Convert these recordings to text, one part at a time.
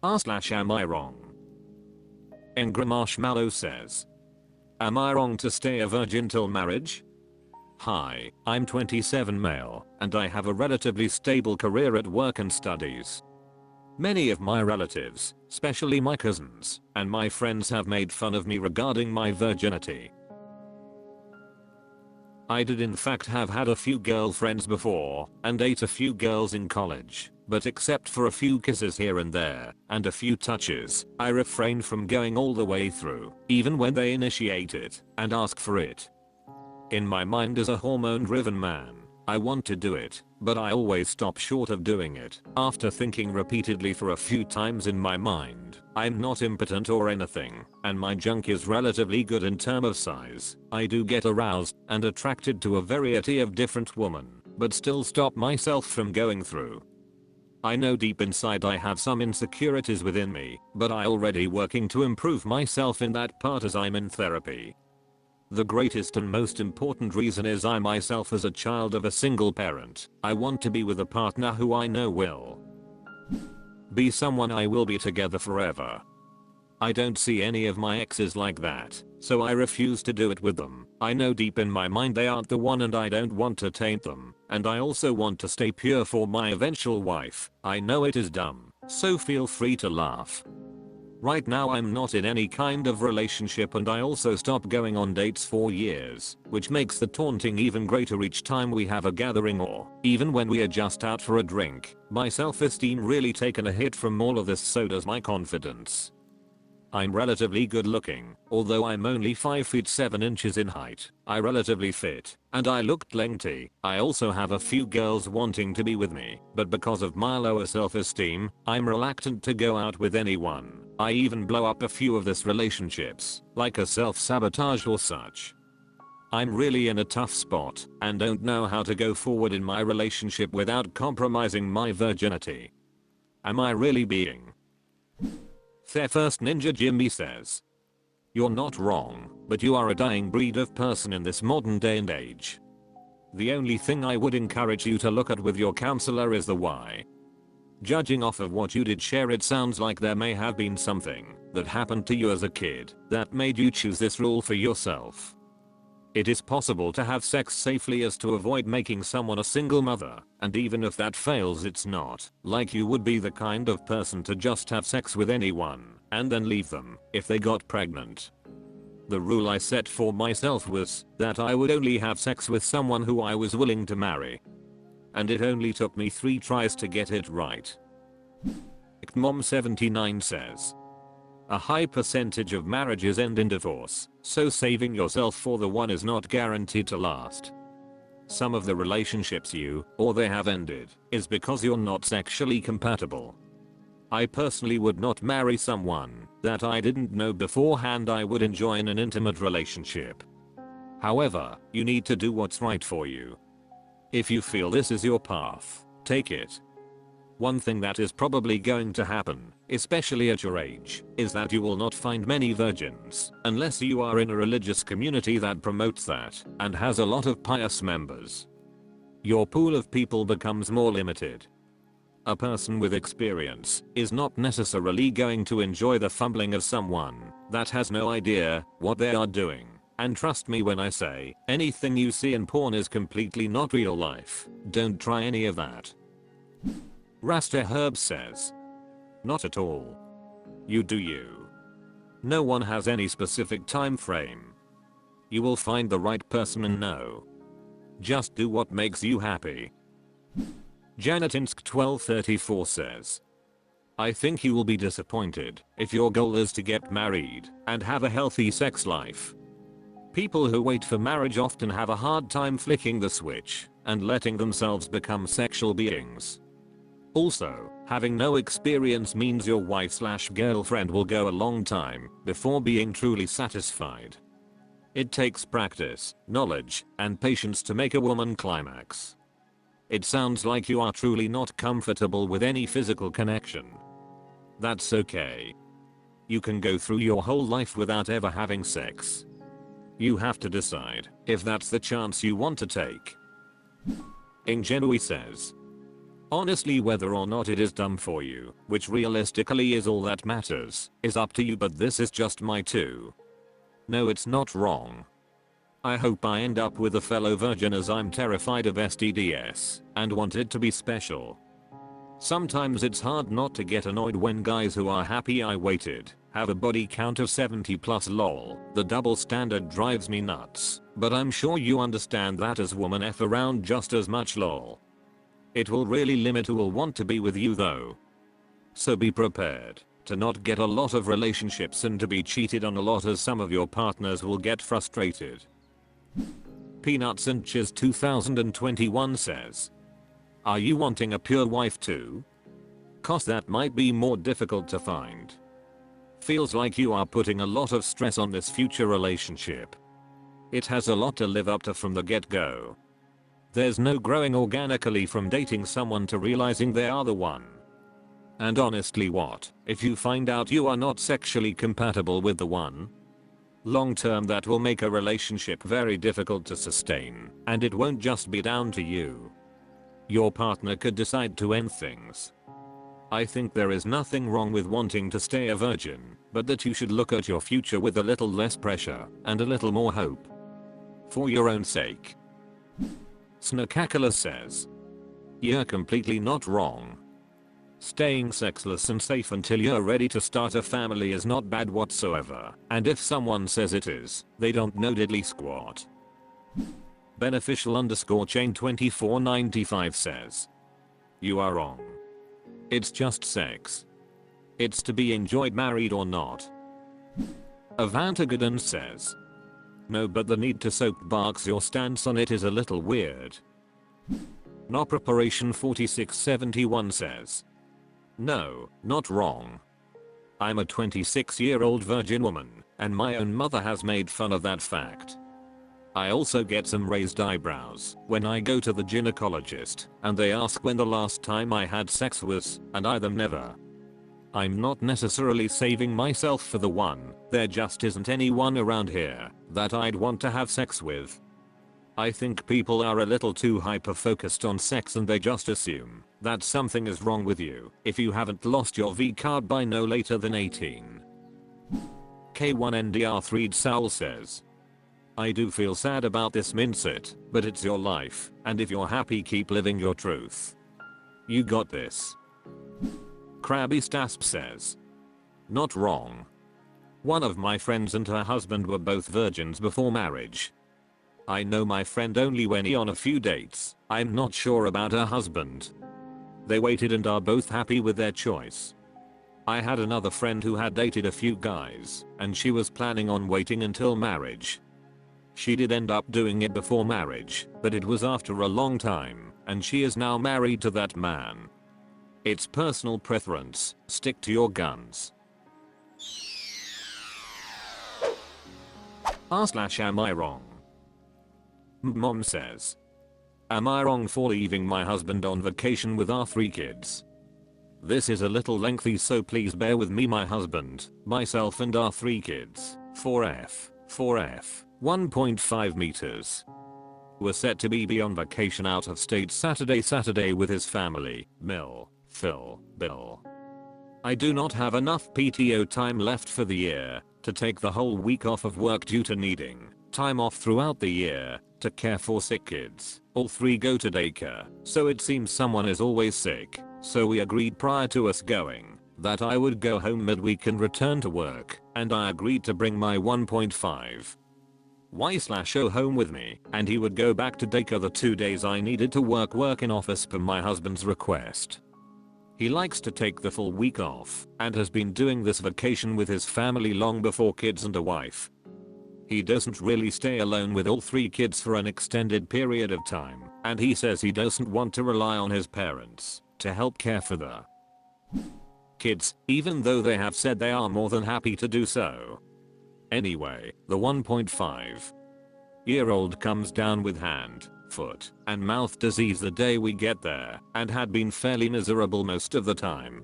Am I wrong? Angry Marshmallow says, am I wrong to stay a virgin till marriage? Hi, I'm 27 male, and I have a relatively stable career at work and studies. Many of my relatives, especially my cousins, and my friends have made fun of me regarding my virginity. I did in fact have had a few girlfriends before, and ate a few girls in college, but except for a few kisses here and there, and a few touches, I refrained from going all the way through, even when they initiate it, and ask for it. In my mind as a hormone-driven man, I want to do it, but I always stop short of doing it. After thinking repeatedly for a few times in my mind, I'm not impotent or anything, and my junk is relatively good in terms of size. I do get aroused and attracted to a variety of different women, but still stop myself from going through. I know deep inside I have some insecurities within me, but I already working to improve myself in that part as I'm in therapy. The greatest and most important reason is I myself as a child of a single parent, I want to be with a partner who I know will be someone I will be together forever. I don't see any of my exes like that, so I refuse to do it with them. I know deep in my mind they aren't the one and I don't want to taint them, and I also want to stay pure for my eventual wife. I know it is dumb, so feel free to laugh. Right now I'm not in any kind of relationship and I also stopped going on dates for years, which makes the taunting even greater each time we have a gathering or even when we are just out for a drink. My self-esteem really taken a hit from all of this, so does my confidence. I'm relatively good looking, although I'm only 5 feet 7 inches in height. I relatively fit, and I looked lengthy. I also have a few girls wanting to be with me, but because of my lower self-esteem, I'm reluctant to go out with anyone. I even blow up a few of these relationships, like a self-sabotage or such. I'm really in a tough spot, and don't know how to go forward in my relationship without compromising my virginity. Am I really being Their first Ninja Jimmy says, you're not wrong, but you are a dying breed of person in this modern day and age. The only thing I would encourage you to look at with your counselor is the why. Judging off of what you did share, it sounds like there may have been something that happened to you as a kid that made you choose this rule for yourself. It is possible to have sex safely as to avoid making someone a single mother, and even if that fails, it's not like you would be the kind of person to just have sex with anyone and then leave them if they got pregnant. The rule I set for myself was that I would only have sex with someone who I was willing to marry. And it only took me 3 tries to get it right. Mom79 says, a high percentage of marriages end in divorce, so saving yourself for the one is not guaranteed to last. Some of the relationships you or they have ended is because you're not sexually compatible. I personally would not marry someone that I didn't know beforehand I would enjoy in an intimate relationship. However, you need to do what's right for you. If you feel this is your path, take it. One thing that is probably going to happen, especially at your age, is that you will not find many virgins unless you are in a religious community that promotes that and has a lot of pious members. Your pool of people becomes more limited. A person with experience is not necessarily going to enjoy the fumbling of someone that has no idea what they are doing. And trust me when I say, anything you see in porn is completely not real life. Don't try any of that. Rasta Herb says, not at all. You do you. No one has any specific time frame. You will find the right person and know. Just do what makes you happy. Janatinsk 1234 says, I think you will be disappointed if your goal is to get married and have a healthy sex life. People who wait for marriage often have a hard time flicking the switch and letting themselves become sexual beings. Also, having no experience means your wife/girlfriend will go a long time before being truly satisfied. It takes practice, knowledge, and patience to make a woman climax. It sounds like you are truly not comfortable with any physical connection. That's okay. You can go through your whole life without ever having sex. You have to decide if that's the chance you want to take. Ingenui says, Honestly, whether or not it is dumb for you, which realistically is all that matters, is up to you, but this is just my two. No, it's not wrong. I hope I end up with a fellow virgin, as I'm terrified of STDs and want it to be special. Sometimes it's hard not to get annoyed when guys who are happy I waited have a body count of 70 plus. Lol. The double standard drives me nuts, but I'm sure you understand that as women F around just as much. Lol. It will really limit who will want to be with you though. So be prepared to not get a lot of relationships and to be cheated on a lot, as some of your partners will get frustrated. Peanuts and Chiz 2021 says, are you wanting a pure wife too? Cause that might be more difficult to find. Feels like you are putting a lot of stress on this future relationship. It has a lot to live up to from the get-go. There's no growing organically from dating someone to realizing they are the one. And honestly, what if you find out you are not sexually compatible with the one? Long term, that will make a relationship very difficult to sustain, and it won't just be down to you. Your partner could decide to end things. I think there is nothing wrong with wanting to stay a virgin, but that you should look at your future with a little less pressure and a little more hope. For your own sake. Snakakala says, you're completely not wrong. Staying sexless and safe until you're ready to start a family is not bad whatsoever, and if someone says it is, they don't know diddly squat. Beneficial_chain 2495 says, you are wrong. It's just sex. It's to be enjoyed married or not. Avantagadon says, no, but the need to soapbox your stance on it is a little weird. No Preparation 4671 says, no, not wrong. I'm a 26-year-old virgin woman, and my own mother has made fun of that fact. I also get some raised eyebrows when I go to the gynecologist and they ask when the last time I had sex was, and I them never. I'm not necessarily saving myself for the one, there just isn't anyone around here that I'd want to have sex with. I think people are a little too hyper-focused on sex and they just assume that something is wrong with you if you haven't lost your V card by no later than 18. K1NDR3 Saul says, I do feel sad about this Minsit, but it's your life, and if you're happy, keep living your truth. You got this. Krabby Stasp says, not wrong. One of my friends and her husband were both virgins before marriage. I know my friend only went on a few dates. I'm not sure about her husband. They waited and are both happy with their choice. I had another friend who had dated a few guys, and she was planning on waiting until marriage. She did end up doing it before marriage, but it was after a long time, and she is now married to that man. It's personal preference, stick to your guns. Am I wrong? Mom says, am I wrong for leaving my husband on vacation with our 3 kids? This is a little lengthy, so please bear with me. My husband, myself and our 3 kids, 4F, 1.5 meters, were set to be on vacation out of state Saturday with his family, Phil, Bill. I do not have enough PTO time left for the year to take the whole week off of work due to needing time off throughout the year to care for sick kids. All 3 go to daycare, so it seems someone is always sick, so we agreed prior to us going that I would go home midweek and return to work, and I agreed to bring my 1.5 Y/O home with me, and he would go back to daycare the 2 days I needed to work in office per my husband's request. He likes to take the full week off and has been doing this vacation with his family long before kids and a wife. He doesn't really stay alone with all 3 kids for an extended period of time, and he says he doesn't want to rely on his parents to help care for the kids, even though they have said they are more than happy to do so. Anyway, the 1.5-year-old comes down with hand, foot, and mouth disease the day we get there, and had been fairly miserable most of the time.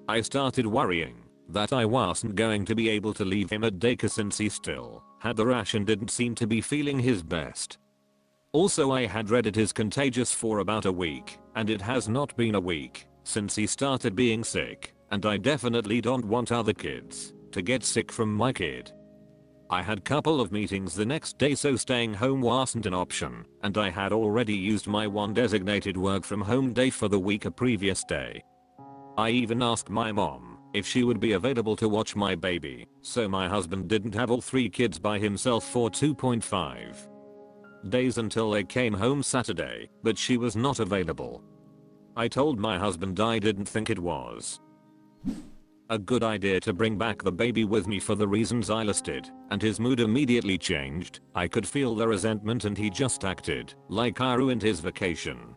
I started worrying that I wasn't going to be able to leave him at daycare since he still had the rash and didn't seem to be feeling his best. Also, I had Reddit is contagious for about a week, and it has not been a week since he started being sick, and I definitely don't want other kids to get sick from my kid. I had couple of meetings the next day, so staying home wasn't an option, and I had already used my one designated work from home day for the week a previous day. I even asked my mom if she would be available to watch my baby, so my husband didn't have all 3 kids by himself for 2.5 days until they came home Saturday, but she was not available. I told my husband I didn't think it was a good idea to bring back the baby with me for the reasons I listed, and his mood immediately changed. I could feel the resentment and he just acted like I ruined his vacation.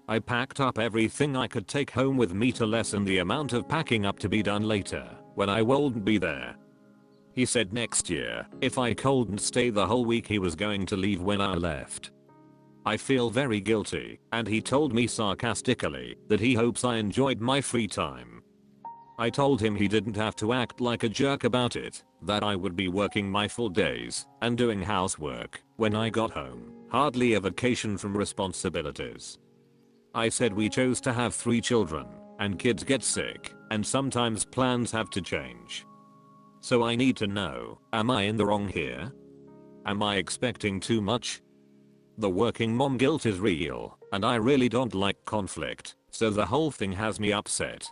I packed up everything I could take home with me to lessen the amount of packing up to be done later when I won't be there. He said next year, if I couldn't stay the whole week, he was going to leave when I left. I feel very guilty, and he told me sarcastically that he hopes I enjoyed my free time. I told him he didn't have to act like a jerk about it, that I would be working my full days and doing housework when I got home, hardly a vacation from responsibilities. I said we chose to have 3 children, and kids get sick, and sometimes plans have to change. So I need to know, am I in the wrong here? Am I expecting too much? The working mom guilt is real, and I really don't like conflict, so the whole thing has me upset.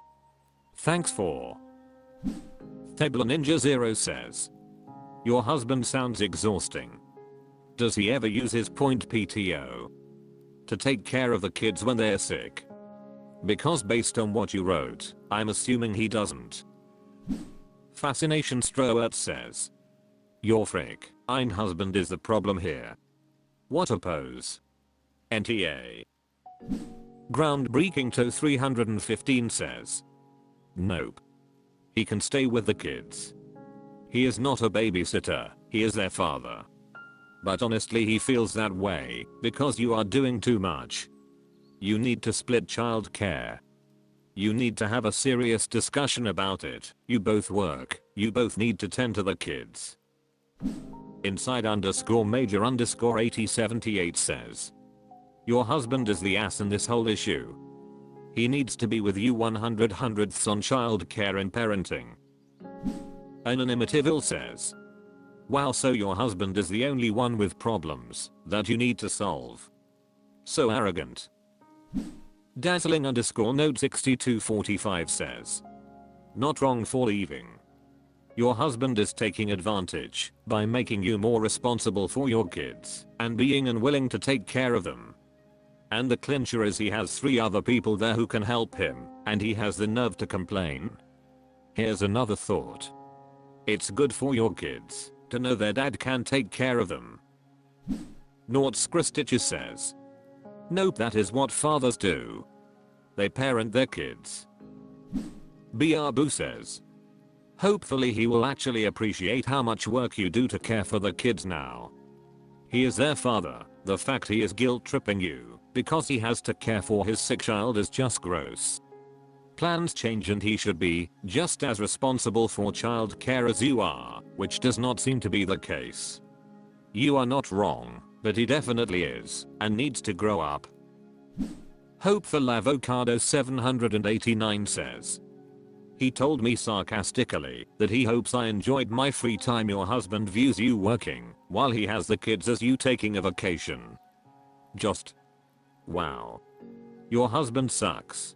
Thanks for. Thebla Ninja Zero says, your husband sounds exhausting. Does he ever use his point PTO to take care of the kids when they're sick? Because based on what you wrote, I'm assuming he doesn't. Fascination Stroert says, your frick, ein husband is the problem here. What a pose. NTA. Groundbreaking to 315 says, nope. He can stay with the kids. He is not a babysitter, he is their father. But honestly, he feels that way because you are doing too much. You need to split child care. You need to have a serious discussion about it. You both work, you both need to tend to the kids. Inside _major _8078 says, your husband is the ass in this whole issue. He needs to be with you 100/100ths on child care and parenting. Anonymity says, wow, so your husband is the only one with problems that you need to solve. So arrogant. Dazzling _note 6245 says, not wrong for leaving. Your husband is taking advantage by making you more responsible for your kids and being unwilling to take care of them. And the clincher is he has 3 other people there who can help him, and he has the nerve to complain. Here's another thought. It's good for your kids to know their dad can take care of them. Nort Skristitches says, nope, that is what fathers do. They parent their kids. Biabu says, hopefully he will actually appreciate how much work you do to care for the kids now. He is their father. The fact he is guilt tripping you because he has to care for his sick child is just gross. Plans change and he should be just as responsible for child care as you are, which does not seem to be the case. You are not wrong, but he definitely is and needs to grow up. Hopeful Avocado 789 says, he told me sarcastically that he hopes I enjoyed my free time. Your husband views you working while he has the kids as you taking a vacation. Just wow. Your husband sucks.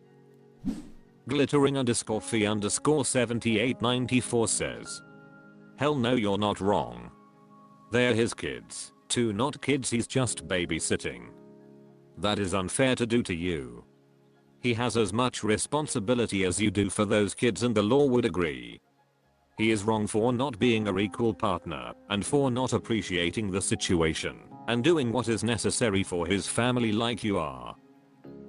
Glittering _fee _7894 says, hell no, you're not wrong. They're his kids, 2 not kids he's just babysitting. That is unfair to do to you. He has as much responsibility as you do for those kids and the law would agree. He is wrong for not being a equal partner and for not appreciating the situation and doing what is necessary for his family like you are.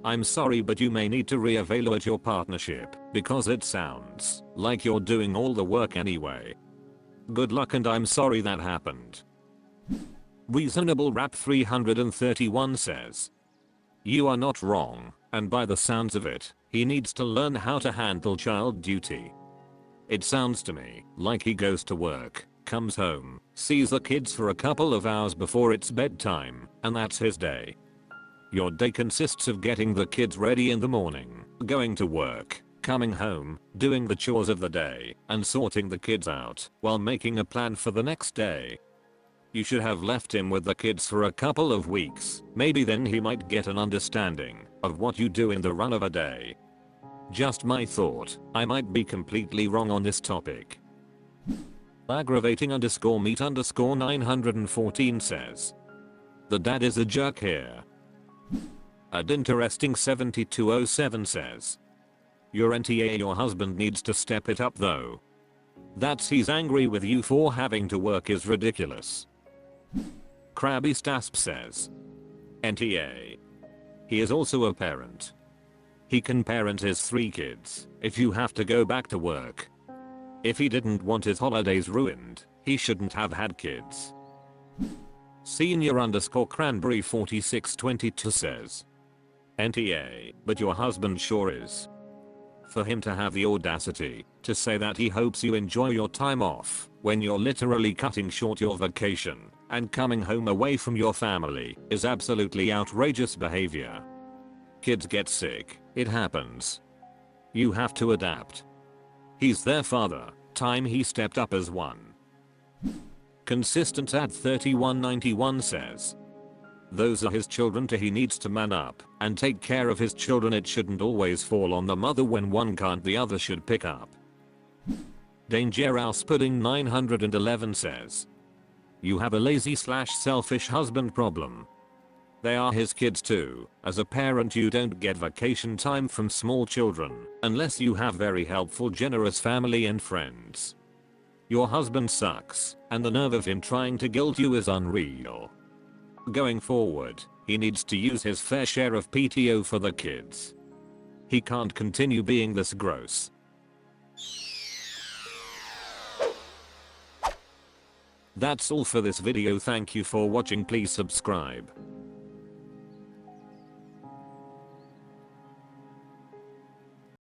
I'm sorry, but you may need to reevaluate your partnership because it sounds like you're doing all the work anyway. Good luck and I'm sorry that happened. Reasonable Rap 331 says, you are not wrong, and by the sounds of it, he needs to learn how to handle child duty. It sounds to me like he goes to work comes home, sees the kids for a couple of hours before it's bedtime, and that's his day. Your day consists of getting the kids ready in the morning, going to work, coming home, doing the chores of the day, and sorting the kids out while making a plan for the next day. You should have left him with the kids for a couple of weeks. Maybe then he might get an understanding of what you do in the run of a day. Just my thought. I might be completely wrong on this topic. Aggravating_meat_914 says, the dad is a jerk here. Ad interesting 7207 says, your NTA, your husband needs to step it up though. That's he's angry with you for having to work is ridiculous. Krabby Stasp says, NTA. He is also a parent. He can parent his 3 kids if you have to go back to work. If he didn't want his holidays ruined, he shouldn't have had kids. Senior_cranberry 4622 says, NTA, but your husband sure is. For him to have the audacity to say that he hopes you enjoy your time off when you're literally cutting short your vacation and coming home away from your family is absolutely outrageous behavior. Kids get sick, it happens. You have to adapt. He's their father, time he stepped up as one. Consistent at 3191 says, those are his children he needs to man up and take care of his children. It shouldn't always fall on the mother when one can't, the other should pick up. Dangerous Pudding 911 says, you have a lazy/selfish husband problem. They are his kids too. As a parent you don't get vacation time from small children unless you have very helpful generous family and friends. Your husband sucks, and the nerve of him trying to guilt you is unreal. Going forward, he needs to use his fair share of PTO for the kids. He can't continue being this gross. That's all for this video. Thank you for watching. Please subscribe.